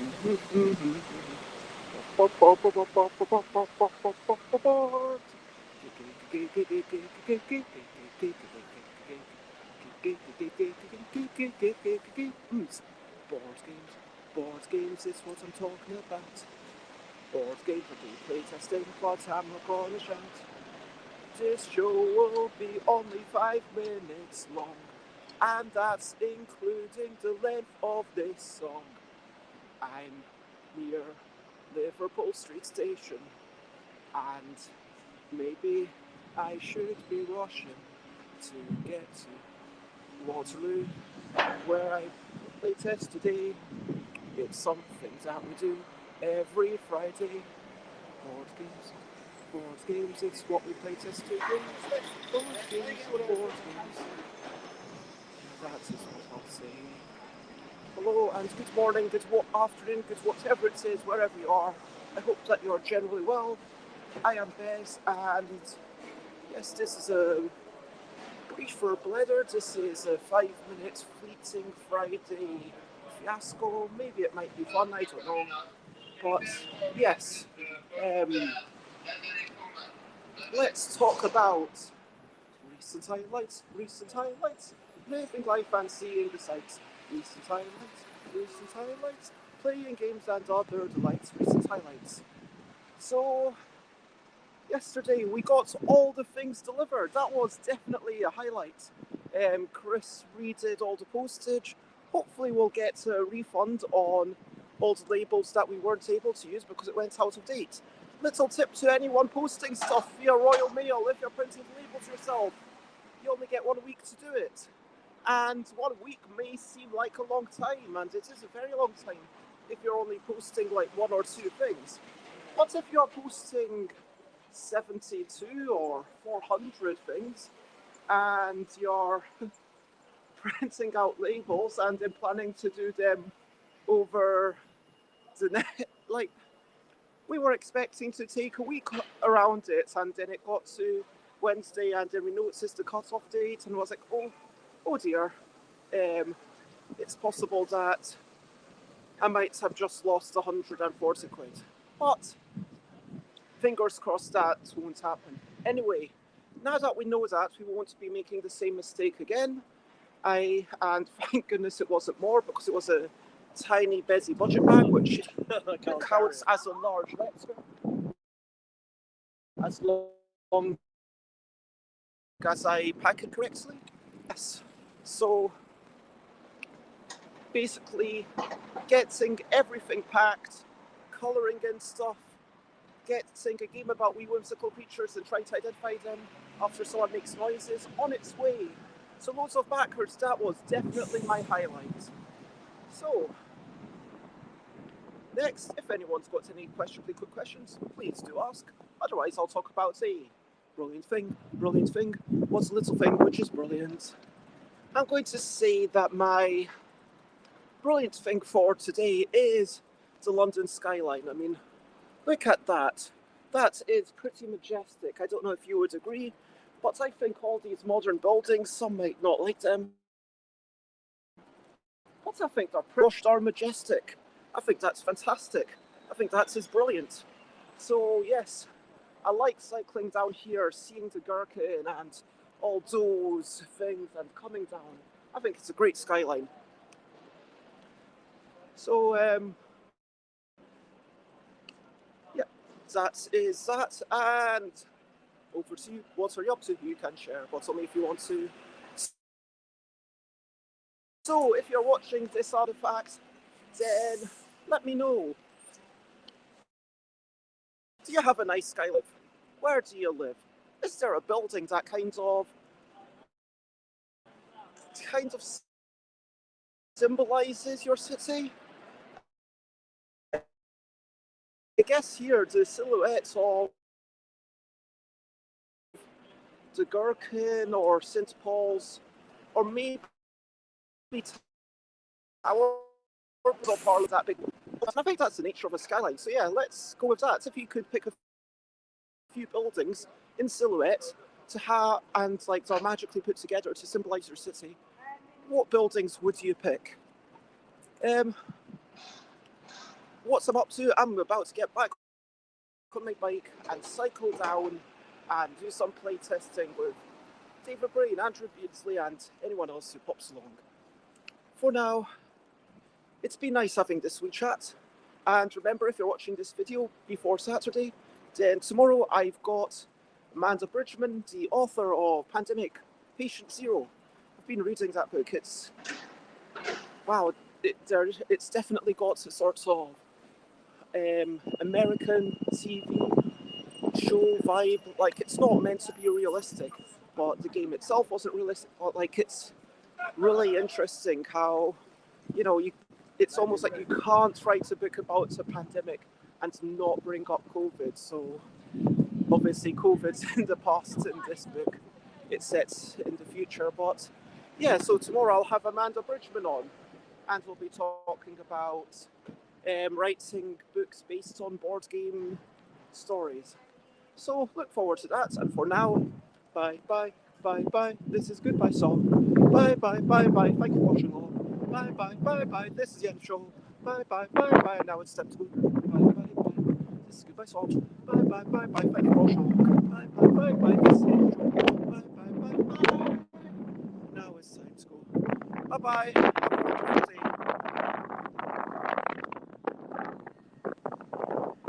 Board games is what I'm talking about. Board games will be playtesting, but I'm not gonna shout. This show will be only 5 minutes long, and that's including the length of this song. I'm near Liverpool Street Station, and maybe I should be rushing to get to Waterloo, where I play test today. It's something that we do every Friday. Board games, board games, it's what we play test today. Board games, board games. That is what I'll say. Hello and good morning, good afternoon, good whatever it is, wherever you are. I hope that you're generally well. I am Bez, and yes, this is a brief for Blether. This is a 5-minute fleeting Friday fiasco. Maybe it might be fun, I don't know. But yes, let's talk about recent highlights, living life and seeing the sights. Recent highlights, playing games and other delights, recent highlights. So, yesterday we got all the things delivered. That was definitely a highlight. Chris redid all the postage. Hopefully we'll get a refund on all the labels that we weren't able to use because it went out of date. Little tip to anyone posting stuff via Royal Mail: if you're printing the labels yourself, you only get 1 week to do it. And 1 week may seem like a long time, and it is a very long time if you're only posting like 1 or 2 things. But if you're posting 72 or 400 things, and you're printing out labels and then planning to do them over the net, like, we were expecting to take a week around it, and then it got to Wednesday, and then we noticed the cut-off date, and was like, oh dear, it's possible that I might have just lost 140 quid. But fingers crossed that won't happen. Anyway, now that we know that, we won't be making the same mistake again. And thank goodness it wasn't more, because it was a tiny busy budget bag, which counts as a large letter, as long as I pack it correctly. Yes. So basically, getting everything packed, colouring in stuff, getting a game about wee whimsical creatures and trying to identify them after someone makes noises on its way. So loads of backwards. That was definitely my highlight. So next, if anyone's got any questionably quick questions, please do ask. Otherwise, I'll talk about a brilliant thing. What's a little thing which is brilliant? I'm going to say that my brilliant thing for today is the London skyline. I mean, look at that. That is pretty majestic. I don't know if you would agree, but I think all these modern buildings, some might not like them, but I think they're pushed, are majestic. I think that's fantastic. I think that is brilliant. So yes, I like cycling down here, seeing the Gherkin and all those things and coming down. I think it's a great skyline. So yeah, that is that. And over to you. What are you up to? You can share, but only if you want to. So if you're watching this artifact, then let me know. Do you have a nice skyline? Where do you live? Is there a building that kind of symbolizes your city? I guess here the silhouettes of the Gherkin or St. Paul's, or maybe Tower Parlour, that big. I think that's the nature of a skyline. So yeah, let's go with that. If you could pick a few buildings in silhouette to have, and like they're magically put together to symbolize your city, what buildings would you pick? what I'm up to, I'm about to get back on my bike and cycle down and do some playtesting with David Brain, Andrew Beardsley, and anyone else who pops along. For now, it's been nice having this wee chat. And remember, if you're watching this video before Saturday, then tomorrow I've got Amanda Bridgman, the author of Pandemic, Patient Zero. I've been reading that book. It's, wow, it's definitely got a sort of American TV show vibe. Like, it's not meant to be realistic, but the game itself wasn't realistic. But like, it's really interesting how, it's almost like you can't write a book about a pandemic and not bring up COVID. So obviously COVID's in the past in this book. It's set in the future. But yeah, so tomorrow I'll have Amanda Bridgman on and we'll be talking about writing books based on board game stories. So look forward to that. And for now, bye, bye, bye, bye. This is Goodbye Song. Bye, bye, bye, bye. Thank you for watching all. Bye, bye, bye, bye. This is the end show. Bye, bye, bye, bye. And now it's time to go. Bye, bye, bye. This is Goodbye Song. Bye, bye, bye, bye. Thank you for watching all. Bye, bye, bye, bye. This is the end show. Bye, bye, bye, bye. Now it's time to go. Bye, bye. Have a wonderful day.